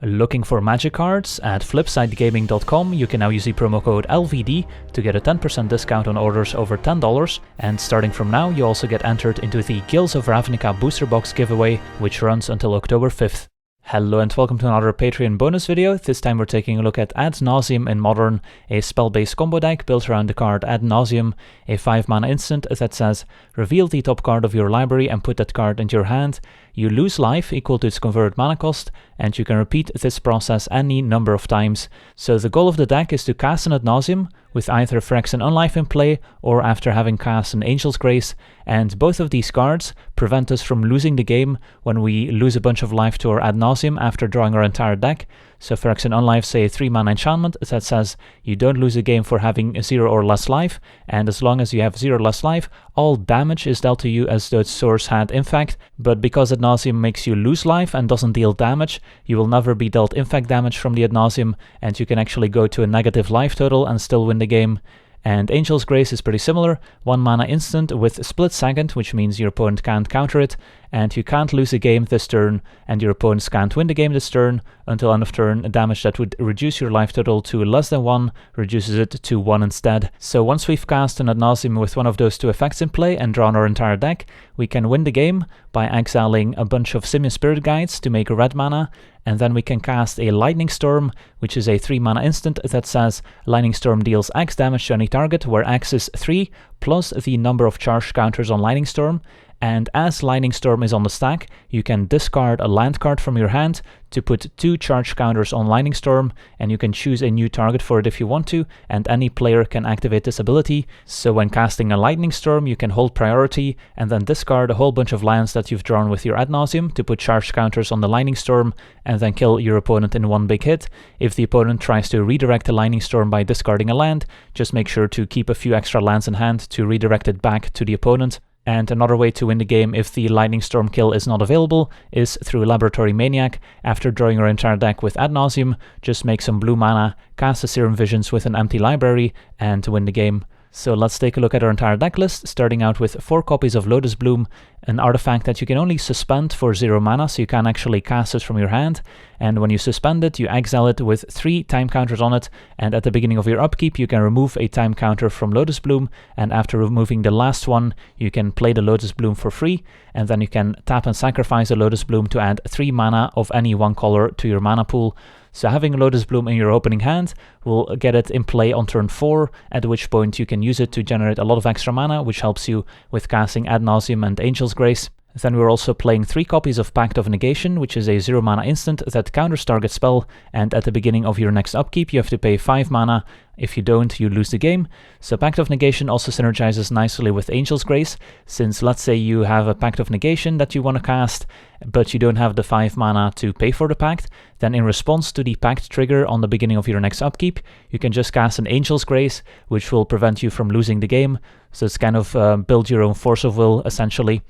Looking for magic cards? At flipsidegaming.com you can now use the promo code LVD to get a 10% discount on orders over $10, and starting from now you also get entered into the Guilds of Ravnica booster box giveaway, which runs until October 5th. Hello and welcome to another Patreon bonus video. This time we're taking a look at Ad Nauseam in Modern, a spell-based combo deck built around the card Ad Nauseam, a 5-mana instant that says, reveal the top card of your library and put that card into your hand. You lose life equal to its converted mana cost, and you can repeat this process any number of times. So the goal of the deck is to cast an Ad Nauseam with either Phyrexian Unlife in play or after having cast an Angel's Grace, and both of these cards prevent us from losing the game when we lose a bunch of life to our Ad Nauseam after drawing our entire deck. So Phyrexian Unlife, say a 3-mana enchantment that says you don't lose a game for having 0 or less life, and as long as you have 0 or less life, all damage is dealt to you as though its source had infect. But because Ad Nauseam makes you lose life and doesn't deal damage, you will never be dealt infect damage from the Ad Nauseam, and you can actually go to a negative life total and still win the game. And Angel's Grace is pretty similar, 1-mana instant with split second, which means your opponent can't counter it, and you can't lose a game this turn, and your opponents can't win the game this turn. Until end of turn, damage that would reduce your life total to less than 1 reduces it to 1 instead. So once we've cast an Ad Nauseam with one of those two effects in play and drawn our entire deck, we can win the game by exiling a bunch of Simian Spirit Guides to make a red mana, and then we can cast a Lightning Storm, which is a 3-mana instant that says Lightning Storm deals X damage to any target, where X is 3 plus the number of charged counters on Lightning Storm. And as Lightning Storm is on the stack, you can discard a land card from your hand to put 2 charge counters on Lightning Storm, and you can choose a new target for it if you want to, and any player can activate this ability. So when casting a Lightning Storm, you can hold priority and then discard a whole bunch of lands that you've drawn with your Ad Nauseam to put charge counters on the Lightning Storm, and then kill your opponent in one big hit. If the opponent tries to redirect the Lightning Storm by discarding a land, just make sure to keep a few extra lands in hand to redirect it back to the opponent. And another way to win the game if the Lightning Storm kill is not available is through Laboratory Maniac. After drawing your entire deck with Ad Nauseam, just make some blue mana, cast a Serum Visions with an empty library, and win the game. So let's take a look at our entire deck list, starting out with 4 copies of Lotus Bloom, an artifact that you can only suspend for 0 mana, so you can't actually cast it from your hand. And when you suspend it, you exile it with 3 time counters on it, and at the beginning of your upkeep you can remove a time counter from Lotus Bloom, and after removing the last one, you can play the Lotus Bloom for free, and then you can tap and sacrifice the Lotus Bloom to add 3 mana of any one color to your mana pool. So having Lotus Bloom in your opening hand will get it in play on turn 4, at which point you can use it to generate a lot of extra mana, which helps you with casting Ad Nauseam and Angel's Grace. Then we're also playing 3 copies of Pact of Negation, which is a 0-mana instant that counters target spell, and at the beginning of your next upkeep you have to pay 5 mana. If you don't, you lose the game. So Pact of Negation also synergizes nicely with Angel's Grace, since let's say you have a Pact of Negation that you want to cast, but you don't have the 5 mana to pay for the Pact, then in response to the Pact trigger on the beginning of your next upkeep, you can just cast an Angel's Grace, which will prevent you from losing the game. So it's kind of build your own force of will, essentially.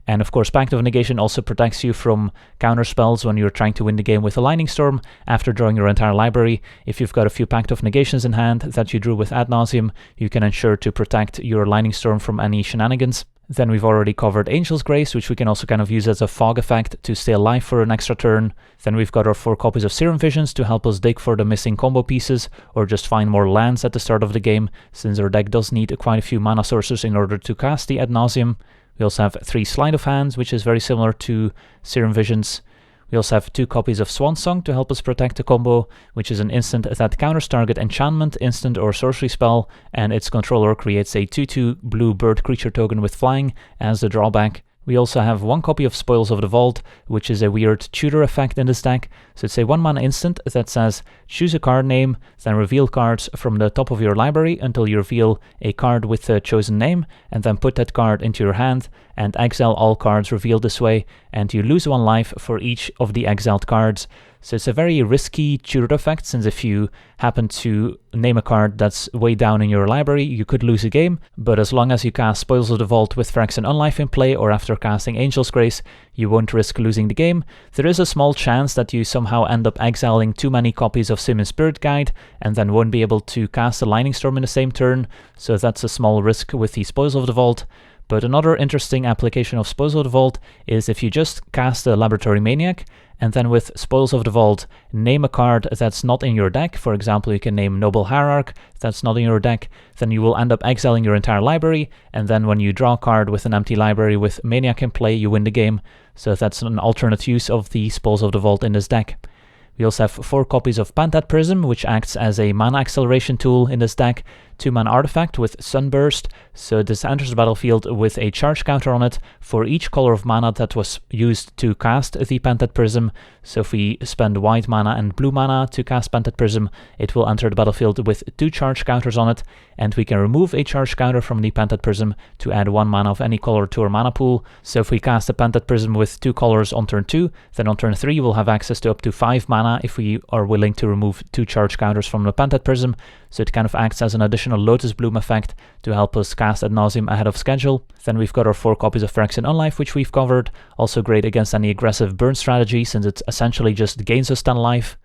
And of course, Pact of Negation also protects you from counter spells when you're trying to win the game with a Lightning Storm after drawing your entire library. If you've got a few Pact of Negations in hand that you drew with Ad Nauseam, you can ensure to protect your Lightning Storm from any shenanigans. Then we've already covered Angel's Grace, which we can also kind of use as a fog effect to stay alive for an extra turn. Then we've got our 4 copies of Serum Visions to help us dig for the missing combo pieces, or just find more lands at the start of the game, since our deck does need quite a few mana sources in order to cast the Ad Nauseam. We also have 3 Sleight of Hands, which is very similar to Serum Visions. We also have 2 copies of Swan Song to help us protect the combo, which is an instant that counters target enchantment, instant or sorcery spell, and its controller creates a 2/2 blue bird creature token with flying as the drawback. We also have 1 copy of Spoils of the Vault, which is a weird tutor effect in this deck. So it's a 1-mana instant that says, choose a card name, then reveal cards from the top of your library until you reveal a card with the chosen name, and then put that card into your hand, and exile all cards revealed this way, and you lose 1 life for each of the exiled cards. So it's a very risky tutor effect, since if you happen to name a card that's way down in your library, you could lose a game, but as long as you cast Spoils of the Vault with Phyrexian Unlife in play, or after casting Angel's Grace, you won't risk losing the game. There is a small chance that you somehow end up exiling too many copies of Simian Spirit Guide, and then won't be able to cast a Lightning Storm in the same turn, so that's a small risk with the Spoils of the Vault. But another interesting application of Spoils of the Vault is if you just cast a Laboratory Maniac, and then with Spoils of the Vault, name a card that's not in your deck. For example, you can name Noble Hierarch, that's not in your deck, then you will end up exiling your entire library, and then when you draw a card with an empty library with Maniac in play, you win the game. So that's an alternate use of the Spoils of the Vault in this deck. We also have 4 copies of Pentad Prism, which acts as a mana acceleration tool in this deck. 2-mana artifact with Sunburst, so this enters the battlefield with a charge counter on it for each color of mana that was used to cast the Pentad Prism. So if we spend white mana and blue mana to cast Pentad Prism, it will enter the battlefield with 2 charge counters on it, and we can remove a charge counter from the Pentad Prism to add 1 mana of any color to our mana pool. So if we cast a Pentad Prism with 2 colors on turn 2, then on turn 3 we'll have access to up to 5 mana if we are willing to remove 2 charge counters from the Pentad Prism. So it kind of acts as an additional Lotus Bloom effect to help us cast Ad Nauseam ahead of schedule. Then we've got our 4 copies of Phyrexian Unlife, which we've covered. Also great against any aggressive burn strategy, since it essentially just gains us 10 life.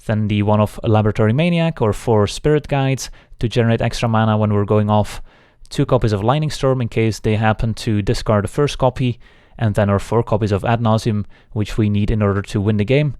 Then the 1 of Laboratory Maniac, or 4 Spirit Guides to generate extra mana when we're going off. 2 copies of Lightning Storm in case they happen to discard the first copy. And then our 4 copies of Ad Nauseam, which we need in order to win the game.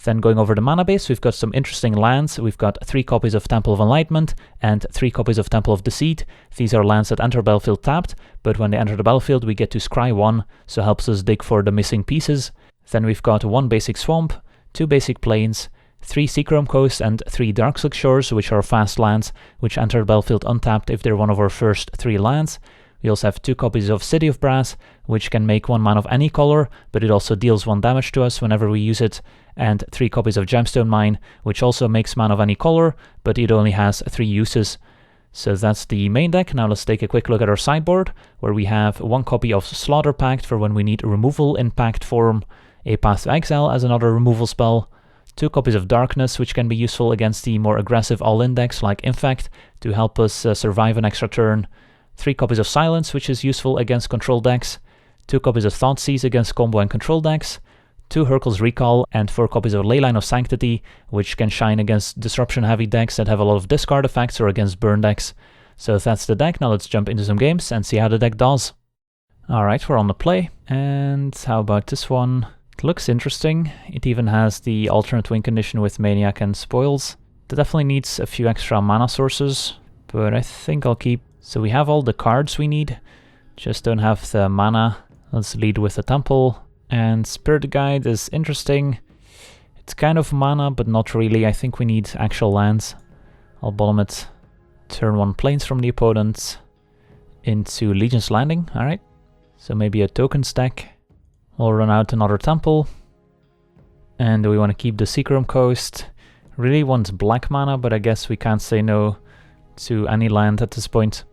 Then going over the mana base, we've got some interesting lands. We've got 3 copies of Temple of Enlightenment and 3 copies of Temple of Deceit. These are lands that enter battlefield tapped, but when they enter the battlefield we get to scry 1, so helps us dig for the missing pieces. Then we've got 1 basic swamp, 2 basic plains, 3 Seachrome Coast and 3 Darkslick Shores, which are fast lands, which enter the battlefield untapped if they're one of our first 3 lands. We also have 2 copies of City of Brass, which can make 1 mana of any color, but it also deals 1 damage to us whenever we use it, and 3 copies of Gemstone Mine, which also makes mana of any color, but it only has 3 uses. So that's the main deck. Now let's take a quick look at our sideboard, where we have 1 copy of Slaughter Pact for when we need removal in Pact form, a Path to Exile as another removal spell, 2 copies of Darkness, which can be useful against the more aggressive all-in decks like Infect to help us survive an extra turn, 3 copies of Silence, which is useful against control decks, 2 copies of Thoughtseize against combo and control decks, 2 Hurkyl's Recall, and 4 copies of Leyline of Sanctity, which can shine against disruption-heavy decks that have a lot of discard effects or against burn decks. So that's the deck. Now let's jump into some games and see how the deck does. Alright, we're on the play, and how about this one? It looks interesting. It even has the alternate win condition with Maniac and Spoils. It definitely needs a few extra mana sources, but I think I'll keep. So we have all the cards we need, just don't have the mana. Let's lead with the Temple. And Spirit Guide is interesting. It's kind of mana, but not really. I think we need actual lands. I'll bottom it. Turn 1 plains from the opponent into Legion's Landing. Alright. So maybe a tokens deck. We'll run out another Temple. And we want to keep the Seachrome Coast. Really want black mana, but I guess we can't say no to any land at this point.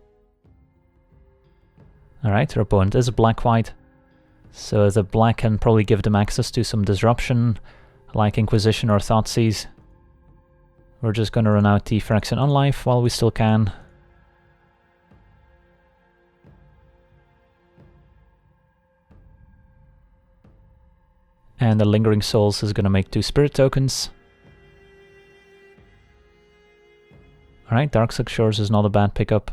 Alright, our opponent is black-white. So the black can probably give them access to some disruption, like Inquisition or Thoughtseize. We're just gonna run out the Phyrexian Unlife while we still can. And the Lingering Souls is gonna make 2 spirit tokens. Alright, Darkslick Shores is not a bad pickup.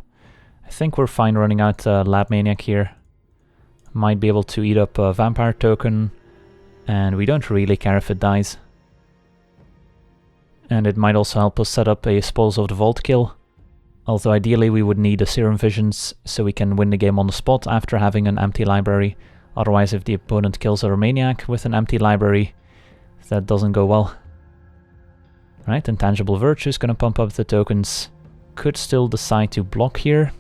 I think we're fine running out Lab Maniac here. Might be able to eat up a Vampire token, and we don't really care if it dies. And it might also help us set up a Spoils of the Vault kill. Although ideally we would need a Serum Visions so we can win the game on the spot after having an empty library. Otherwise, if the opponent kills our Maniac with an empty library, that doesn't go well. Right, Intangible Virtue is gonna pump up the tokens. Could still decide to block here.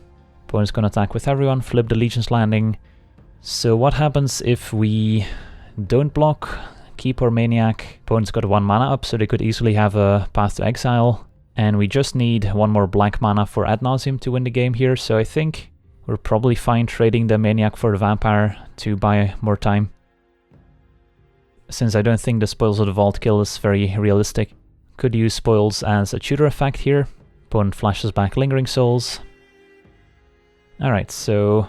Opponent's gonna attack with everyone, flip the Legion's Landing. So what happens if we don't block, keep our Maniac? Opponent's got 1 mana up, so they could easily have a Path to Exile. And we just need 1 more black mana for Ad Nauseam to win the game here, so I think we're probably fine trading the Maniac for the Vampire to buy more time. Since I don't think the Spoils of the Vault kill is very realistic. Could use Spoils as a tutor effect here. Opponent flashes back Lingering Souls. Alright, so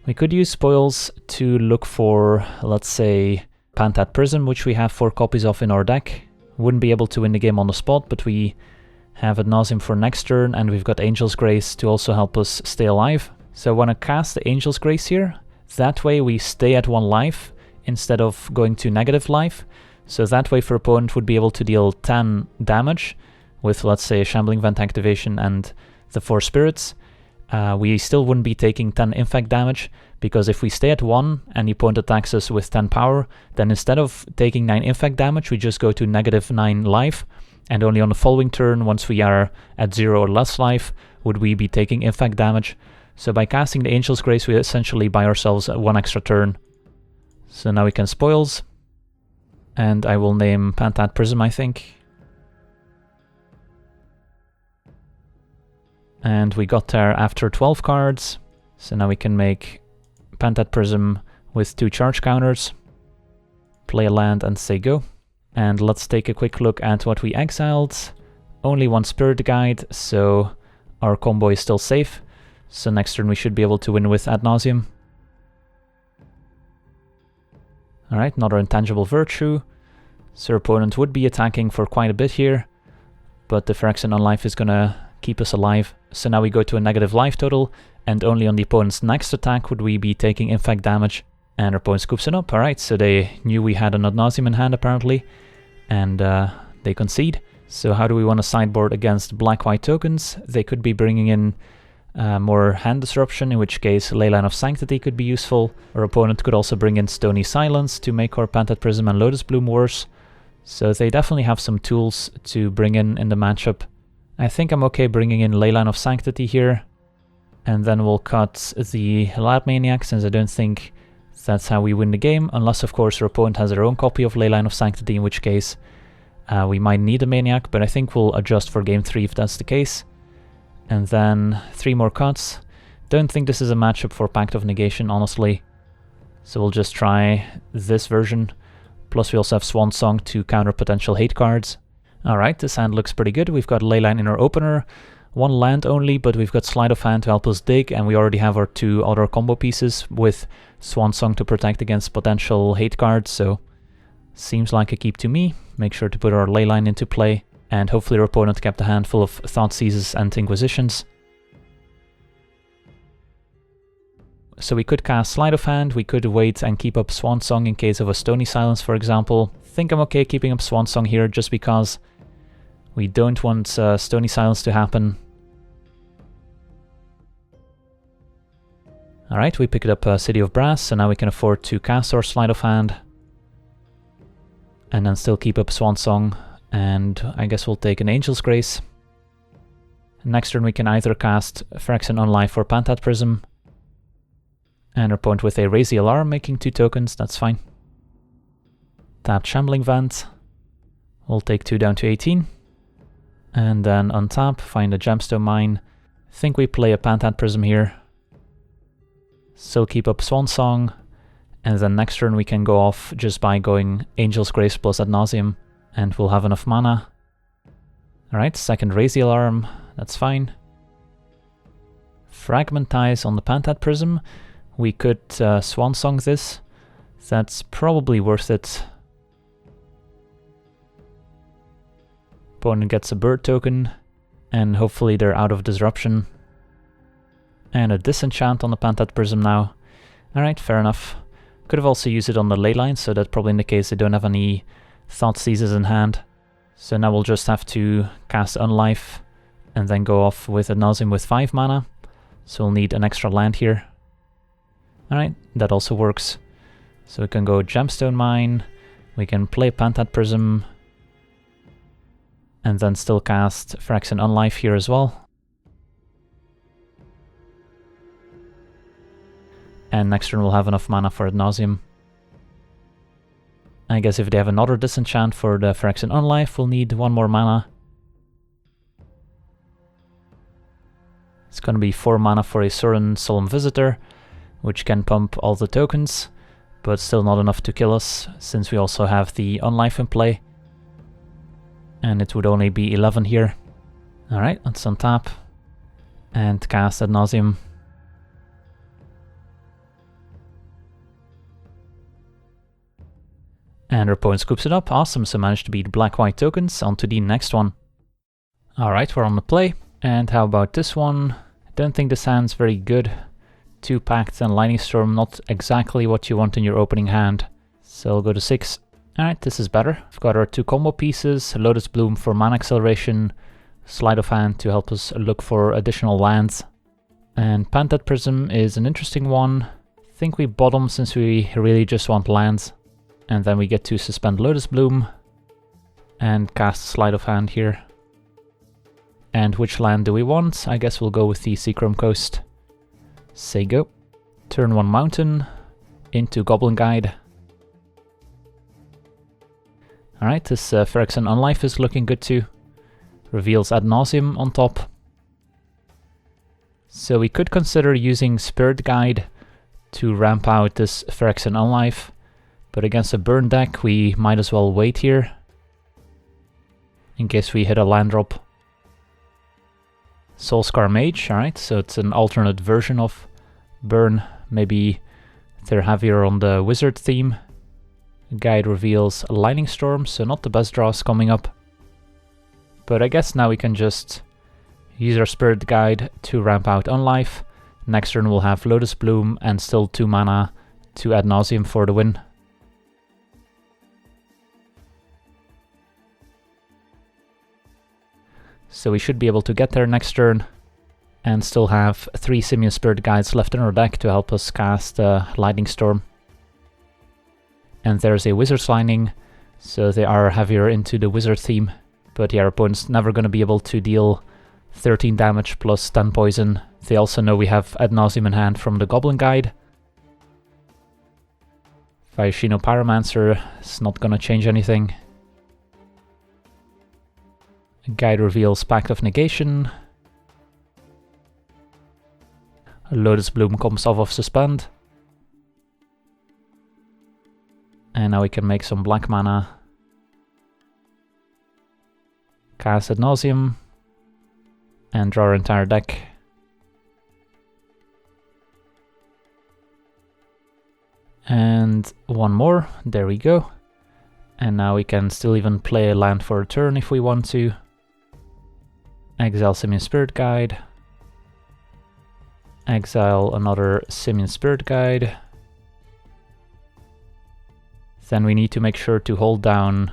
we could use Spoils to look for, let's say, Pentad Prism, which we have 4 copies of in our deck. Wouldn't be able to win the game on the spot, but we have Ad Nauseam for next turn, and we've got Angel's Grace to also help us stay alive. So I want to cast the Angel's Grace here. That way we stay at 1 life instead of going to negative life. So that way for opponent would be able to deal 10 damage with, let's say, a Shambling Vent activation and the 4 spirits. We still wouldn't be taking 10 infect damage, because if we stay at 1 and the opponent attacks us with 10 power, then instead of taking 9 infect damage, we just go to negative 9 life, and only on the following turn, once we are at 0 or less life, would we be taking infect damage. So by casting the Angel's Grace, we essentially buy ourselves 1 extra turn. So now we can spoils, and I will name Pentad Prism, I think. And we got there after 12 cards, so now we can make Pentad Prism with 2 charge counters, play a land and say go. And let's take a quick look at what we exiled. Only 1 Spirit Guide, so our combo is still safe. So next turn we should be able to win with Ad Nauseam. Alright, another Intangible Virtue. So our opponent would be attacking for quite a bit here, but the Phyrexian Unlife is gonna keep us alive. So now we go to a negative life total, and only on the opponent's next attack would we be taking infect damage. And our opponent scoops it up. Alright, so they knew we had an Ad Nauseam in hand apparently, and they concede. So how do we want to sideboard against black-white tokens? They could be bringing in more hand disruption, in which case Leyline of Sanctity could be useful. Our opponent could also bring in Stony Silence to make our Pentad Prism and Lotus Bloom worse. So they definitely have some tools to bring in the matchup. I think I'm okay bringing in Leyline of Sanctity here, and then we'll cut the Laboratory Maniac, since I don't think that's how we win the game, unless of course our opponent has their own copy of Leyline of Sanctity, in which case we might need a Maniac, but I think we'll adjust for game 3 if that's the case. And then 3 more cuts. Don't think this is a matchup for Pact of Negation, honestly, so we'll just try this version. Plus we also have Swan Song to counter potential hate cards. Alright, this hand looks pretty good. We've got Leyline in our opener, 1 land only, but we've got Sleight of Hand to help us dig, and we already have our 2 other combo pieces with Swan Song to protect against potential hate cards, so seems like a keep to me. Make sure to put our Leyline into play, and hopefully our opponent kept a handful of Thoughtseizes and Inquisitions. So we could cast Sleight of Hand, we could wait and keep up Swan Song in case of a Stony Silence, for example. I think I'm okay keeping up Swan Song here, just because we don't want Stony Silence to happen. Alright, we picked up City of Brass, so now we can afford to cast our Sleight of Hand. And then still keep up Swan Song, and I guess we'll take an Angel's Grace. Next turn we can either cast Phyrexian Unlife or Pentad Prism. And our opponent with a Raise the Alarm, making 2 tokens, that's fine. Tap Shambling Vent. We'll take 2 down to 18. And then untap, find a Gemstone Mine. I think we play a Pentad Prism here. Still keep up Swan Song. And then next turn we can go off just by going Angel's Grace plus Ad Nauseam, and we'll have enough mana. Alright, second Raise the Alarm, that's fine. Fragmentize on the Pentad Prism. We could Swan Song this. That's probably worth it. Opponent gets a bird token, and hopefully they're out of disruption. And a disenchant on the Pentad Prism now. Alright, fair enough. Could have also used it on the Leyline, so that probably indicates they don't have any Thoughtseizes in hand. So now we'll just have to cast Unlife, and then go off with Ad Nauseam with 5 mana. So we'll need an extra land here. Alright, that also works. So we can go Gemstone Mine, we can play Pentad Prism, and then still cast Phyrexian Unlife here as well. And next turn we'll have enough mana for Ad Nauseam. I guess if they have another disenchant for the Phyrexian Unlife, we'll need 1 more mana. It's gonna be 4 mana for a Surin Solemn Visitor, which can pump all the tokens, but still not enough to kill us, since we also have the Unlife in play. And it would only be 11 here. Alright, let's untap and cast Ad Nauseam. And our opponent scoops it up. Awesome, so managed to beat black-white tokens. On to the next one. Alright, we're on the play. And how about this one? I don't think this hand's very good. 2 Pact and Lightning Storm, not exactly what you want in your opening hand. So I'll go to 6. Alright, this is better. We've got our 2 combo pieces, Lotus Bloom for mana acceleration, Sleight of Hand to help us look for additional lands. And Pentad Prism is an interesting one. I think we bottom since we really just want lands. And then we get to suspend Lotus Bloom and cast Sleight of Hand here. And which land do we want? I guess we'll go with the Seachrome Coast. Say go. Turn 1 mountain into Goblin Guide. Alright, this Phyrexian Unlife is looking good too. Reveals Ad Nauseam on top. So we could consider using Spirit Guide to ramp out this Phyrexian Unlife, but against a burn deck we might as well wait here in case we hit a land drop. Soulscar Mage, alright, so it's an alternate version of burn. Maybe they're heavier on the wizard theme. Guide reveals a Lightning Storm, so not the best draws coming up. But I guess now we can just use our Spirit Guide to ramp out Unlife. Next turn we'll have Lotus Bloom and still 2 mana to Ad Nauseam for the win. So we should be able to get there next turn and still have 3 Simian Spirit Guides left in our deck to help us cast Lightning Storm. And there's a Wizard's Lining, so they are heavier into the wizard theme. But yeah, our opponent's never going to be able to deal 13 damage plus 10 poison. They also know we have Ad Nauseam in hand from the Goblin Guide. Phyrexian Pyromancer is not going to change anything. Guide reveals Pact of Negation. Lotus Bloom comes off of Suspend. And now we can make some black mana. Cast Ad Nauseam. And draw our entire deck. And one more, there we go. And now we can still even play a land for a turn if we want to. Exile Simian Spirit Guide. Exile another Simian Spirit Guide. Then we need to make sure to hold down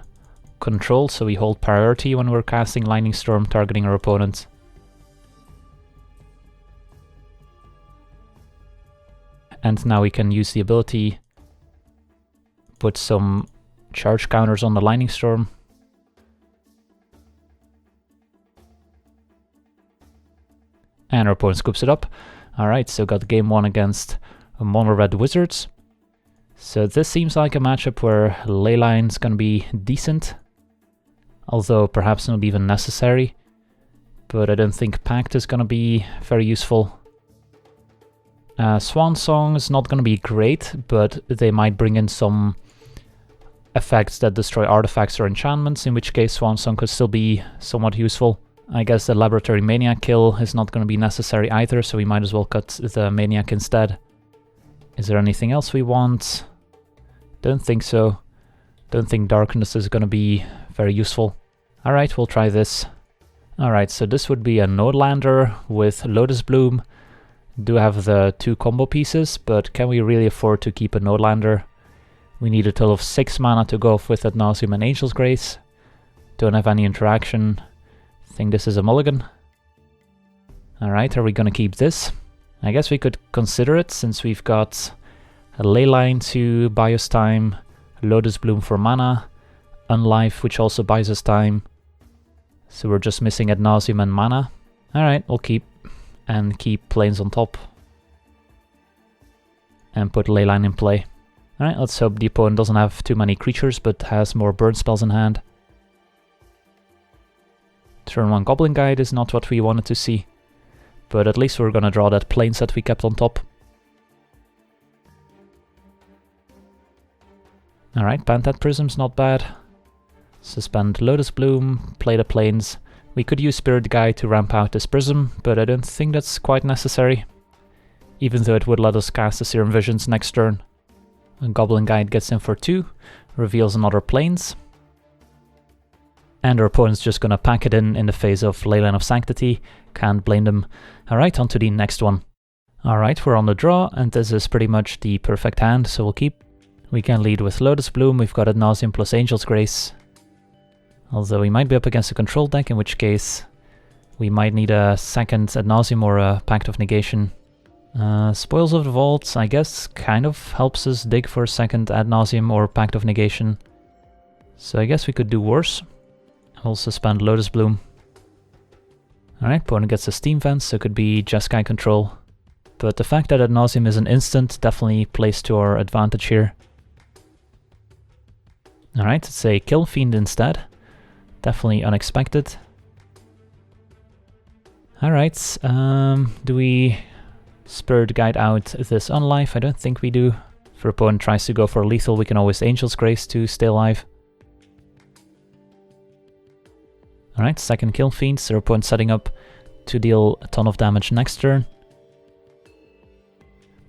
control, so we hold priority when we're casting Lightning Storm targeting our opponent. And now we can use the ability, put some charge counters on the Lightning Storm. And our opponent scoops it up. Alright, so got game 1 against a mono red Wizards. So this seems like a matchup where Leyline's gonna be decent, although perhaps not even necessary. But I don't think Pact is gonna be very useful. Swan Song is not gonna be great, but they might bring in some effects that destroy artifacts or enchantments, in which case Swan Song could still be somewhat useful. I guess the Laboratory Maniac kill is not gonna be necessary either, so we might as well cut the Maniac instead. Is there anything else we want? Don't think so. Don't think Darkness is gonna be very useful. Alright, we'll try this. Alright, so this would be a Nodelander with Lotus Bloom. Do have the 2 combo pieces, but can we really afford to keep a Nodelander? We need a total of 6 mana to go off with Ad Nauseam and Angel's Grace. Don't have any interaction. Think this is a mulligan. Alright, are we gonna keep this? I guess we could consider it, since we've got a Leyline to buy us time, Lotus Bloom for mana, Unlife, which also buys us time. So we're just missing Ad Nauseam and mana. Alright, we'll keep, and keep planes on top. And put Leyline in play. Alright, let's hope the opponent doesn't have too many creatures, but has more burn spells in hand. Turn 1 Goblin Guide is not what we wanted to see. But at least we're gonna draw that plains that we kept on top. Alright, Pentad Prism's not bad. Suspend Lotus Bloom, play the plains. We could use Spirit Guide to ramp out this Prism, but I don't think that's quite necessary. Even though it would let us cast the Serum Visions next turn. A Goblin Guide gets in for 2, reveals another plains. And our opponent's just gonna pack it in the face of Leyline of Sanctity. Can't blame them. Alright, on to the next one. Alright, we're on the draw, and this is pretty much the perfect hand, so we'll keep. We can lead with Lotus Bloom, we've got Ad Nauseam plus Angel's Grace. Although we might be up against a control deck, in which case we might need a second Ad Nauseam or a Pact of Negation. Spoils of the Vault, I guess, kind of helps us dig for a second Ad Nauseam or Pact of Negation. So I guess we could do worse. We'll suspend Lotus Bloom. Alright, opponent gets a Steam Vent, so it could be Jeskai control. But the fact that Ad Nauseam is an instant definitely plays to our advantage here. Alright, it's a Kill Fiend instead. Definitely unexpected. Alright, do we Spirit Guide out this Unlife? I don't think we do. If our opponent tries to go for lethal, we can always Angel's Grace to stay alive. Alright, second Kill Fiend, so our opponent setting up to deal a ton of damage next turn.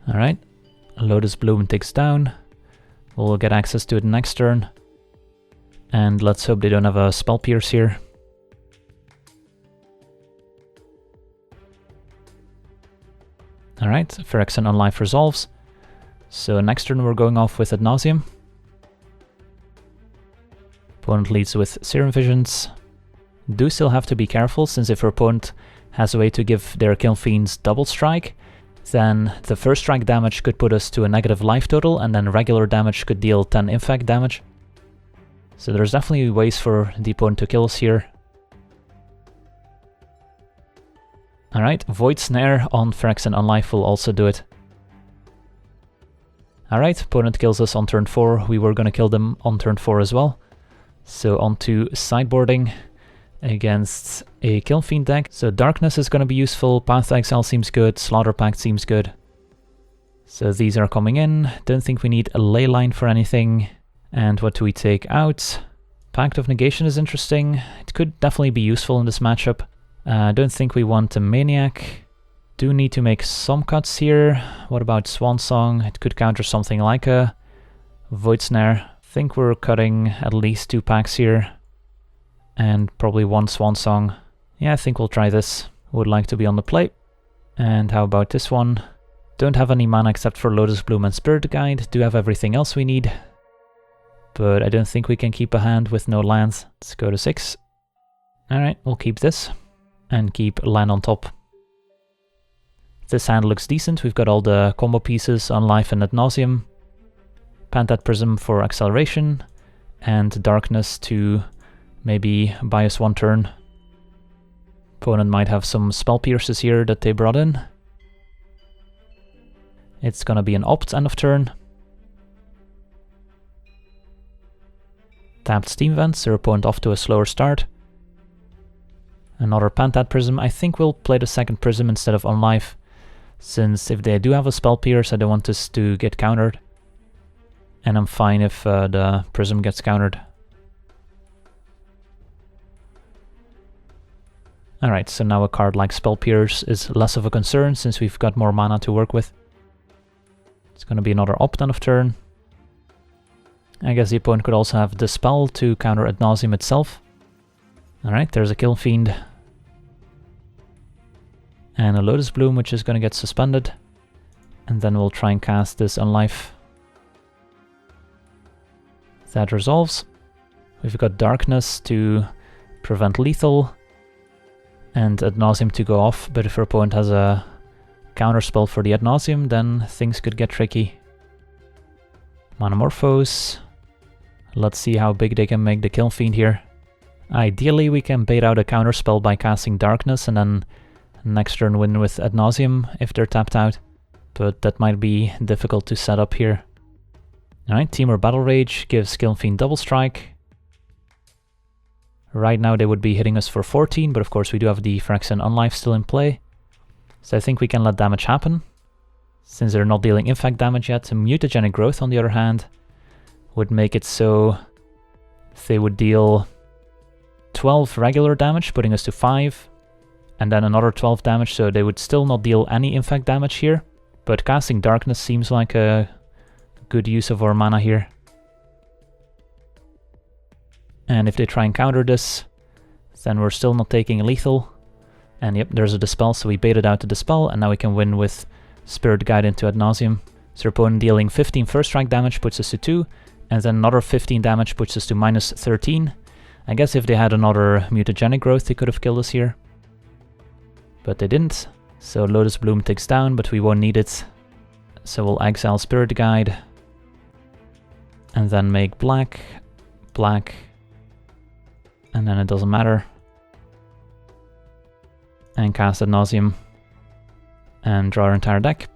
Alright, Lotus Bloom takes down. We'll get access to it next turn. And let's hope they don't have a Spell Pierce here. Alright, Phyrexian Unlife resolves. So next turn we're going off with Ad Nauseam. Opponent leads with Serum Visions. Do still have to be careful, since if our opponent has a way to give their Kill Fiends double strike, then the first strike damage could put us to a negative life total, and then regular damage could deal 10 infect damage. So there's definitely ways for the opponent to kill us here. Alright, Void Snare on Phyrexian Unlife will also do it. Alright, opponent kills us on turn 4, we were gonna kill them on turn 4 as well. So on to sideboarding against a Kill Fiend deck. So Darkness is gonna be useful, Path to Exile seems good, Slaughter Pact seems good. So these are coming in, don't think we need a Leyline for anything. And what do we take out? Pact of Negation is interesting, it could definitely be useful in this matchup. Don't think we want a Maniac. Do need to make some cuts here. What about Swan Song? It could counter something like a Void Snare. Think we're cutting at least 2 packs here. And probably 1 Swan Song. Yeah, I think we'll try this. Would like to be on the play. And how about this one? Don't have any mana except for Lotus Bloom and Spirit Guide. Do have everything else we need. But I don't think we can keep a hand with no lands. Let's go to 6. Alright, we'll keep this. And keep land on top. This hand looks decent. We've got all the combo pieces on Life and Ad Nauseam. Pentad Prism for acceleration. And Darkness to maybe buy us 1 turn. Opponent might have some Spell Pierces here that they brought in. It's gonna be an opt end of turn. Tapped Steam Vents, their opponent off to a slower start. Another Pentad Prism. I think we'll play the second Prism instead of Unlife, since if they do have a Spell Pierce, I don't want this to get countered. And I'm fine if the Prism gets countered. Alright, so now a card like Spell Pierce is less of a concern, since we've got more mana to work with. It's gonna be another opt end of turn. I guess the opponent could also have Dispel to counter Ad Nauseam itself. Alright, there's a Kill Fiend. And a Lotus Bloom, which is going to get suspended. And then we'll try and cast this Unlife. That resolves. We've got Darkness to prevent lethal. And Ad Nauseam to go off, but if our opponent has a counterspell for the Ad Nauseam, then things could get tricky. Monomorphose. Let's see how big they can make the Kill Fiend here. Ideally, we can bait out a counterspell by casting Darkness and then next turn win with Ad Nauseam if they're tapped out. But that might be difficult to set up here. Alright, Temur Battle Rage gives Kill Fiend double strike. Right now they would be hitting us for 14, but of course we do have the Phyrexian Unlife still in play. So I think we can let damage happen. Since they're not dealing infect damage yet, Mutagenic Growth on the other hand would make it so they would deal 12 regular damage, putting us to 5, and then another 12 damage, so they would still not deal any infect damage here. But casting Darkness seems like a good use of our mana here. And if they try and counter this, then we're still not taking lethal. And yep, there's a Dispel, so we baited out the Dispel, and now we can win with Spirit Guide into Ad Nauseam. So your opponent dealing 15 first strike damage puts us to 2, and then another 15 damage puts us to minus 13. I guess if they had another mutagenic growth, they could have killed us here. But they didn't. So Lotus Bloom ticks down, but we won't need it. So we'll exile Spirit Guide. And then make black, black. And then it doesn't matter. And cast Ad Nauseam. And draw our entire deck.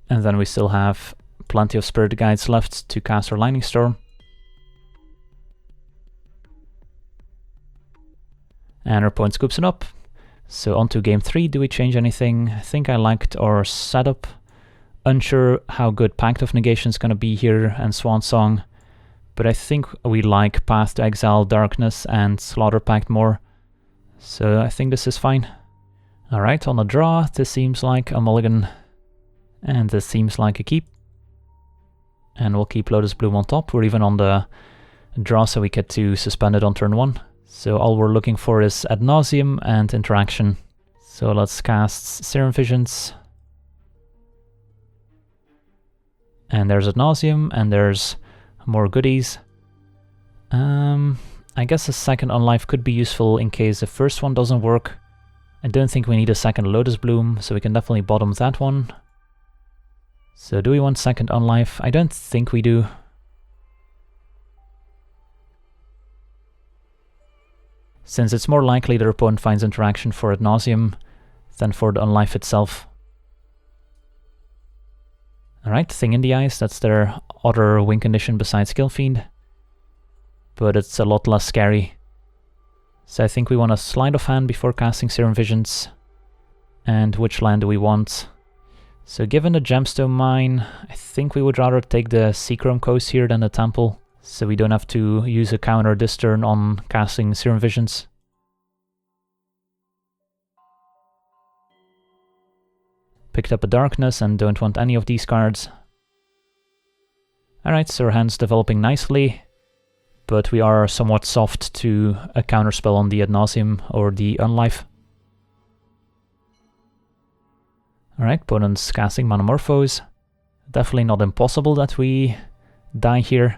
And then we still have plenty of Spirit Guides left to cast our Lightning Storm. And our opponent scoops it up. So on to game 3, do we change anything? I think I liked our setup. Unsure how good Pact of Negation is going to be here and Swan Song. But I think we like Path to Exile, Darkness and Slaughter Pact more. So I think this is fine. Alright, on the draw, this seems like a mulligan. And this seems like a keep. And we'll keep Lotus Bloom on top. We're even on the draw, so we get to suspend it on turn 1. So all we're looking for is Ad Nauseam and interaction. So let's cast Serum Visions. And there's Ad Nauseam, and there's more goodies. I guess a second Unlife could be useful in case the first one doesn't work. I don't think we need a second Lotus Bloom, so we can definitely bottom that one. So do we want second Unlife? I don't think we do. Since it's more likely their opponent finds interaction for Ad Nauseam than for the Unlife itself. Alright, Thing in the Eyes, that's their other win condition besides Kill Fiend. But it's a lot less scary. So I think we want a Sleight of Hand before casting Serum Visions. And which land do we want? So given the Gemstone Mine, I think we would rather take the Seachrome Coast here than the Temple, so we don't have to use a counter this turn on casting Serum Visions. Picked up a Darkness and don't want any of these cards. Alright, so our hand's developing nicely, but we are somewhat soft to a counterspell on the Ad Nauseam or the Unlife. Alright, opponent's casting Manamorphose. Definitely not impossible that we die here,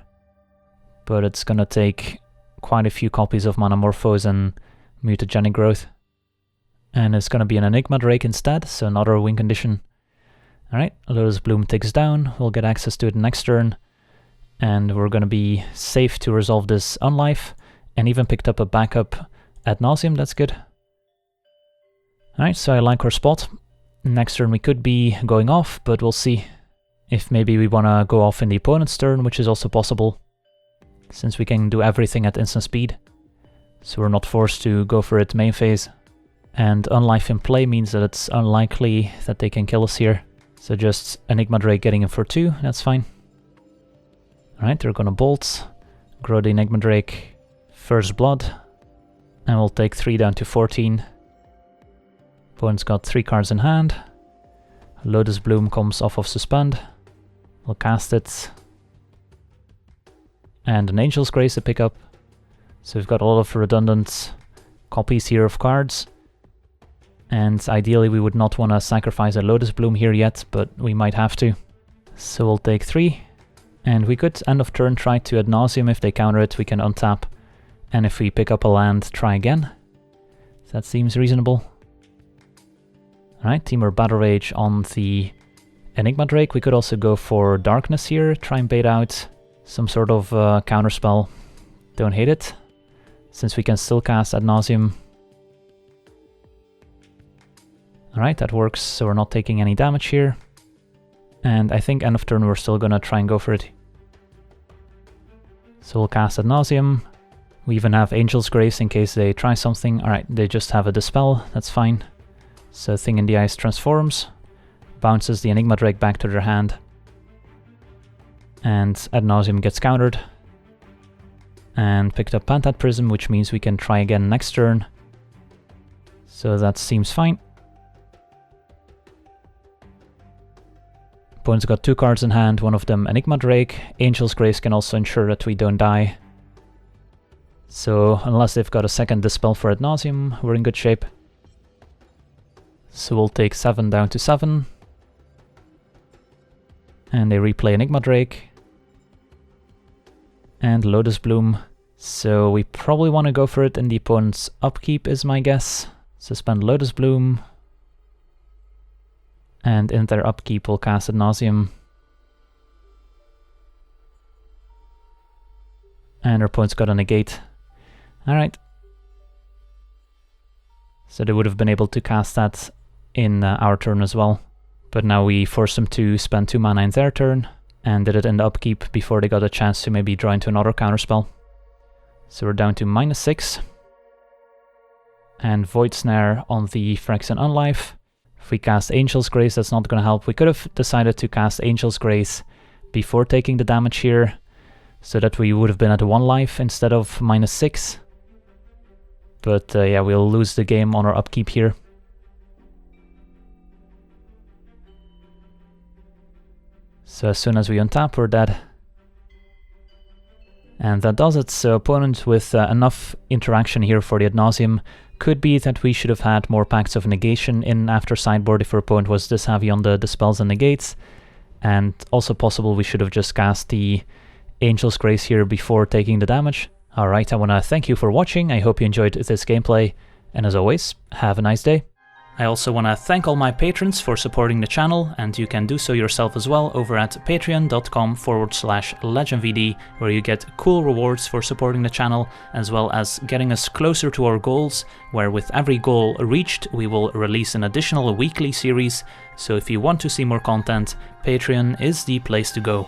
but it's gonna take quite a few copies of Manamorphose and Mutagenic Growth. And it's gonna be an Enigma Drake instead, so another win condition. Alright, Lotus Bloom ticks down, we'll get access to it next turn, and we're gonna be safe to resolve this Unlife, and even picked up a backup Ad Nauseam, that's good. Alright, so I like our spot. Next turn we could be going off, but we'll see if maybe we want to go off in the opponent's turn, which is also possible, since we can do everything at instant speed, so we're not forced to go for it main phase. And Unlife in play means that it's unlikely that they can kill us here, so just Enigma Drake getting in for 2, that's fine. Alright, they're gonna bolt, grow the Enigma Drake, First Blood, and we'll take 3 down to 14. Opponent's got 3 cards in hand. Lotus Bloom comes off of suspend. We'll cast it. And an Angel's Grace to pick up. So we've got a lot of redundant copies here of cards. And ideally we would not want to sacrifice a Lotus Bloom here yet, but we might have to. So we'll take 3. And we could end of turn try to Ad Nauseam. If they counter it, we can untap. And if we pick up a land, try again. That seems reasonable. Alright, Temur Battle Rage on the Enigma Drake. We could also go for Darkness here, try and bait out some sort of counterspell. Don't hate it, since we can still cast Ad Nauseam. Alright, that works, so we're not taking any damage here. And I think end of turn we're still gonna try and go for it. So we'll cast Ad Nauseam. We even have Angel's Grace in case they try something. Alright, they just have a Dispel, that's fine. So Thing in the Eyes transforms, bounces the Enigma Drake back to their hand, and Ad Nauseam gets countered. And picked up Pentad Prism, which means we can try again next turn. So that seems fine. Opponent's got 2 cards in hand, one of them Enigma Drake. Angel's Grace can also ensure that we don't die. So unless they've got a second Dispel for Ad Nauseam, we're in good shape. So we'll take 7 down to 7. And they replay Enigma Drake. And Lotus Bloom. So we probably want to go for it in the opponent's upkeep is my guess. Suspend Lotus Bloom. And in their upkeep we'll cast Ad Nauseam. And our opponent's got a negate. Alright. So they would have been able to cast that in our turn as well. But now we force them to spend 2 mana in their turn, and did it in the upkeep before they got a chance to maybe draw into another counterspell. So we're down to -6. And Void Snare on the Phyrexian Unlife. If we cast Angel's Grace, that's not going to help. We could have decided to cast Angel's Grace before taking the damage here, so that we would have been at 1 life instead of -6. But yeah, we'll lose the game on our upkeep here. So as soon as we untap, we're dead. And that does it. So opponent with enough interaction here for the Ad Nauseam. Could be that we should have had more Pacts of Negation in after sideboard if our opponent was this heavy on the Dispels and Negates. And also possible we should have just cast the Angel's Grace here before taking the damage. Alright, I want to thank you for watching. I hope you enjoyed this gameplay. And as always, have a nice day. I also want to thank all my patrons for supporting the channel, and you can do so yourself as well over at patreon.com/LegenVD, where you get cool rewards for supporting the channel, as well as getting us closer to our goals, where with every goal reached, we will release an additional weekly series. So if you want to see more content, Patreon is the place to go.